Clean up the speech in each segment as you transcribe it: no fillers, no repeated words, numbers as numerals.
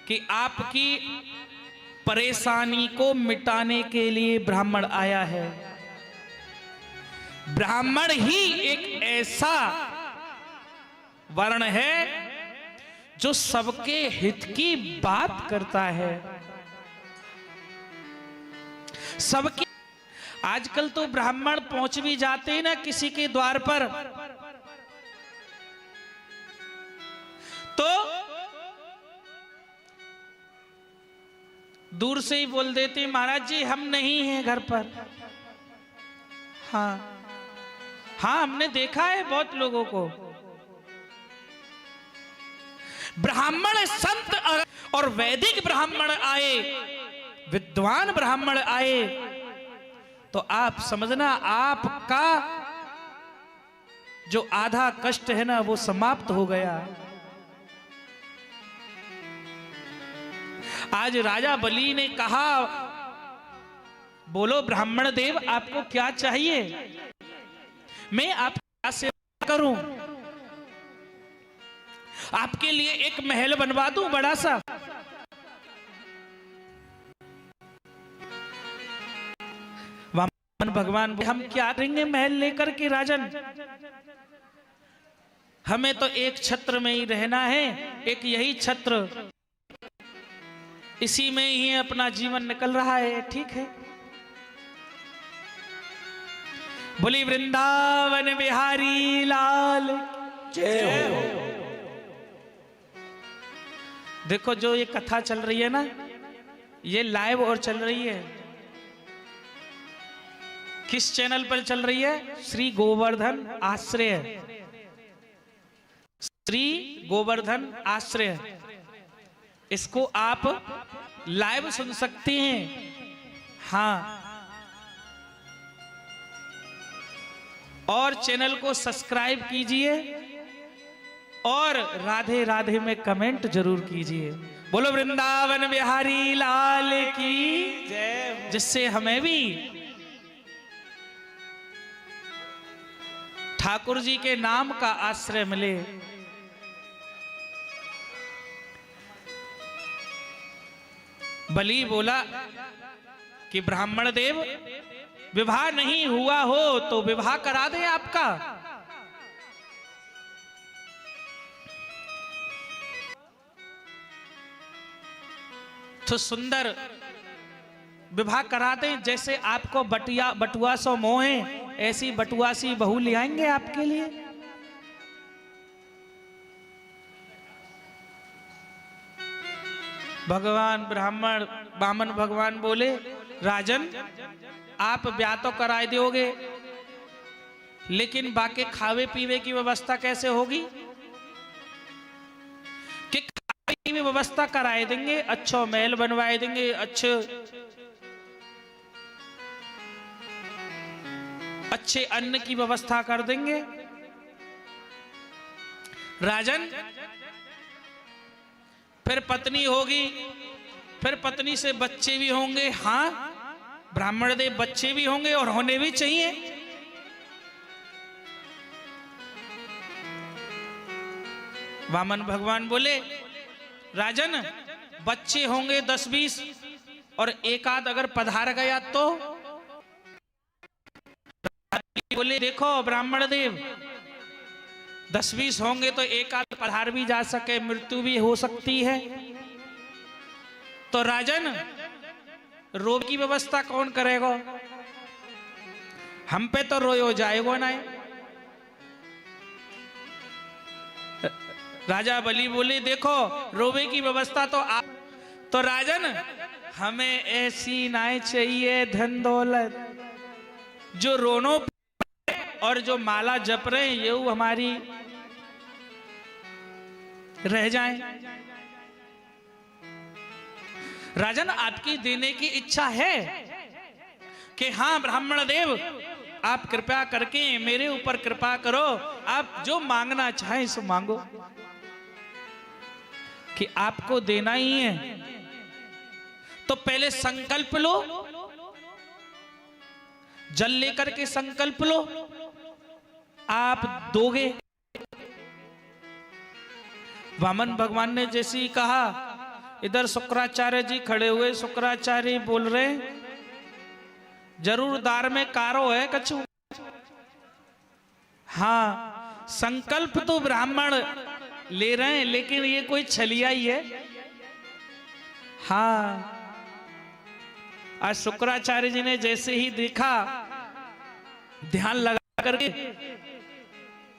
कि आपकी परेशानी को मिटाने के लिए ब्राह्मण आया है। ब्राह्मण ही एक ऐसा वर्ण है जो सबके हित की बात करता है। सबके आजकल तो ब्राह्मण पहुंच भी जाते हैं ना किसी के द्वार पर, तो दूर से ही बोल देते महाराज जी हम नहीं हैं घर पर। हाँ हाँ, हमने देखा है बहुत लोगों को। ब्राह्मण संत और वैदिक ब्राह्मण आए, विद्वान ब्राह्मण आए, तो आप समझना आपका जो आधा कष्ट है ना वो समाप्त हो गया। आज राजा बलि ने कहा, बोलो ब्राह्मण देव आपको क्या चाहिए, मैं आपकी सेवा करूं, आपके लिए एक महल बनवा दूं बड़ा सा। वामन भगवान हम क्या करेंगे महल लेकर के राजन, हमें तो एक छत्र में ही रहना है, एक यही छत्र, इसी में ही अपना जीवन निकल रहा है। ठीक है, बोली वृंदावन बिहारी लाल जय हो। देखो जो ये कथा चल रही है ना, ये लाइव और चल रही है। किस चैनल पर चल रही है? श्री गोवर्धन आश्रय, श्री गोवर्धन आश्रय। इसको आप लाइव सुन सकते हैं। हाँ, और चैनल को सब्सक्राइब कीजिए और राधे राधे में कमेंट जरूर कीजिए। बोलो वृंदावन बिहारी लाल की जय, जिससे हमें भी ठाकुर जी के नाम का आश्रय मिले। बलि बोला कि ब्राह्मण देव विवाह नहीं हुआ हो तो विवाह करा दें आपका। तो सुंदर विवाह करा दें, जैसे आपको बटुआ सो मोह है, ऐसी बटुआ सी बहू ले आएंगे आपके लिए। भगवान ब्राह्मण बामन भगवान बोले, राजन आप ब्याह तो कराए दोगे, लेकिन बाकी खावे पीवे की व्यवस्था कैसे होगी? कि खावे की व्यवस्था कराए देंगे, अच्छा महल बनवाए देंगे, अच्छे अन्न की व्यवस्था कर देंगे। राजन फिर पत्नी होगी, फिर पत्नी से बच्चे भी होंगे। हाँ ब्राह्मण देव, बच्चे भी होंगे और होने भी चाहिए। वामन भगवान बोले, राजन बच्चे होंगे 10-20 और एक आध अगर पधार गया तो? बोले देखो ब्राह्मण देव, 10-20 होंगे तो एक आध पधार भी जा सके, मृत्यु भी हो सकती है। तो राजन रोब की व्यवस्था कौन करेगा? हम पे तो रोय हो जाएगा ना। राजा बलि बोले देखो रोबे की व्यवस्था तो आप, तो राजन हमें ऐसी नाई चाहिए धन दौलत जो रोनो और जो माला जप रहे हैं ये हमारी रह जाए। राजन आपकी देने की इच्छा है कि हाँ ब्राह्मण देव आप कृपया करके मेरे ऊपर कृपा करो, आप जो मांगना चाहें सो मांगो। कि आपको देना ही है तो पहले संकल्प लो, जल लेकर के संकल्प लो, आप दोगे। वामन भगवान ने जैसे ही कहा, इधर शुक्राचार्य जी खड़े हुए, शुक्राचार्य बोल रहे जरूर दार में कारो है कछु। हाँ, संकल्प तो ब्राह्मण ले रहे हैं, लेकिन ये कोई छलिया ही है। हाँ, आज शुक्राचार्य जी ने जैसे ही देखा, ध्यान लगा करके,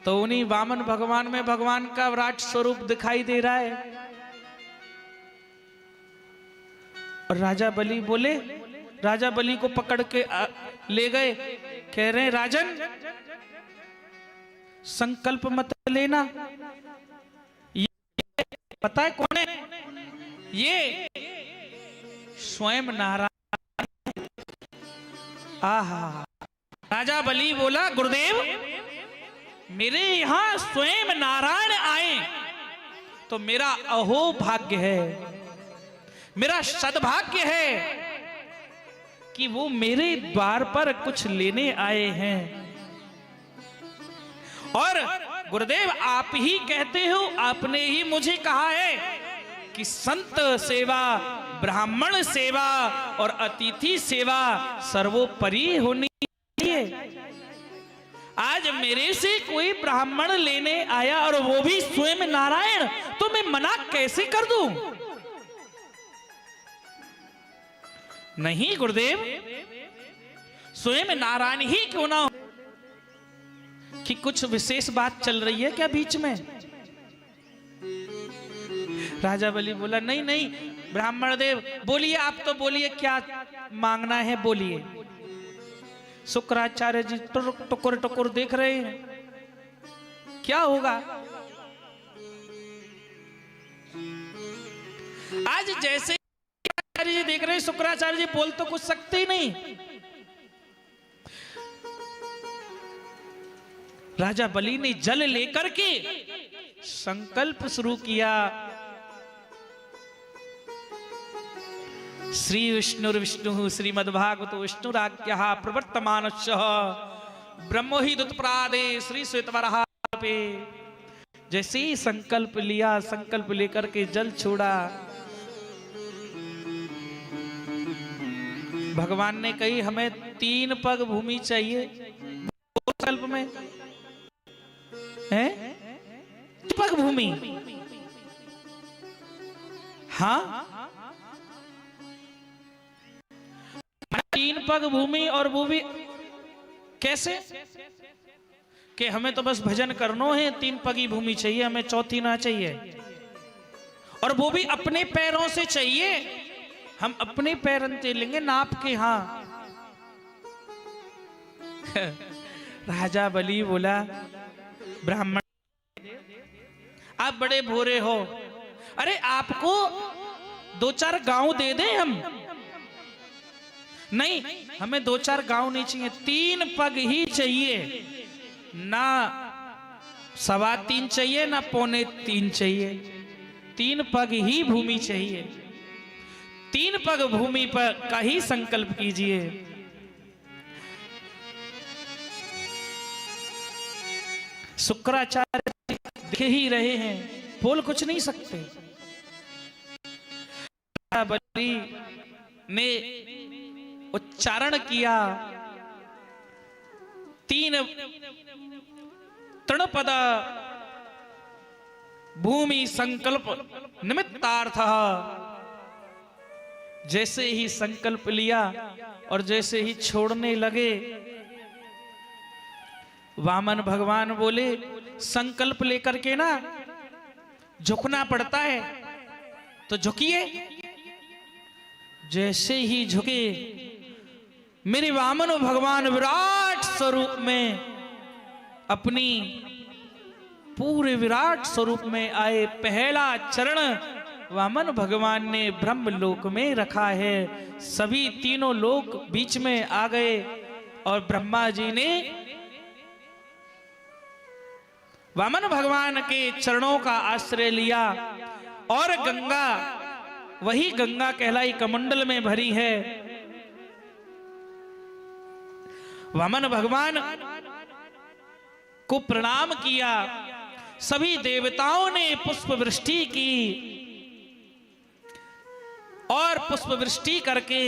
तो उन्हीं वामन भगवान में भगवान का विराट स्वरूप दिखाई दे रहा है। और राजा बलि बोले, राजा बलि को पकड़ के ले गए, कह रहे हैं राजन संकल्प मत लेना। ये पता है कौन है? ये स्वयं नारायण। आहा, राजा बलि बोला गुरुदेव मेरे यहां स्वयं नारायण आए तो मेरा अहो भाग्य है, मेरा सद्भाग्य है कि वो मेरे द्वार पर कुछ लेने आए हैं। और गुरुदेव आप ही कहते हो, आपने ही मुझे कहा है कि संत सेवा, ब्राह्मण सेवा और अतिथि सेवा सर्वोपरि होनी चाहिए। आज मेरे से कोई ब्राह्मण लेने आया और वो भी स्वयं नारायण, तो मैं मना कैसे कर दूं? नहीं गुरुदेव, स्वयं नारायण ही क्यों ना हो, कि कुछ विशेष बात चल रही है क्या बीच में? राजा बलि बोला नहीं नहीं ब्राह्मण देव बोलिए, आप तो बोलिए क्या मांगना है बोलिए। शुक्राचार्य जी टुकुर टुकुर देख रहे हैं, क्या होगा? आज जैसे शुक्राचार्य जी देख रहे हैं, शुक्राचार्य जी बोल तो कुछ सकते ही नहीं। राजा बलि ने जल लेकर के संकल्प शुरू किया। श्री विष्णु श्रीमद्भागवतो विष्णुराज्ञः प्रवर्तमानस्य ब्रह्मोहि दुत्प्रादे श्री श्वेतवराहे। जैसे ही संकल्प लिया, संकल्प लेकर के जल छोड़ा, भगवान ने कही हमें 3 पग भूमि चाहिए। संकल्प में है 3 पग भूमि। हाँ, 3 पग भूमि, और वो भी कैसे कि हमें तो बस भजन करनो है, 3 पगी भूमि चाहिए, हमें चौथी ना चाहिए। और वो भी अपने पैरों से चाहिए, हम अपने पैरन से लेंगे नाप के। हाँ राजा बलि बोला ब्राह्मण आप बड़े भोरे हो, अरे आपको 2-4 गांव दे दें हम? नहीं, हमें 2-4 गांव नहीं चाहिए, 3 पग ही चाहिए। ना 3.25 चाहिए, ना 3.25 चाहिए, 3 पग ही भूमि चाहिए। 3 पग भूमि पर का ही संकल्प कीजिए। शुक्राचार्य देख ही रहे हैं, बोल कुछ नहीं सकते। बलि ने उच्चारण किया, 3 तृणपद भूमि संकल्प निमित्तार्थ। जैसे ही संकल्प लिया और जैसे ही छोड़ने लगे, वामन भगवान बोले संकल्प लेकर के ना झुकना पड़ता है, तो झुकिए। जैसे ही झुके, मेरे वामन भगवान विराट स्वरूप में, अपनी पूरे विराट स्वरूप में आए। पहला चरण वामन भगवान ने ब्रह्मलोक में रखा है। सभी तीनों लोक बीच में आ गए और ब्रह्मा जी ने वामन भगवान के चरणों का आश्रय लिया और गंगा, वही गंगा कहलाई कमंडल में भरी है। वामन भगवान को प्रणाम किया, सभी देवताओं ने पुष्प वृष्टि की, और पुष्प वृष्टि करके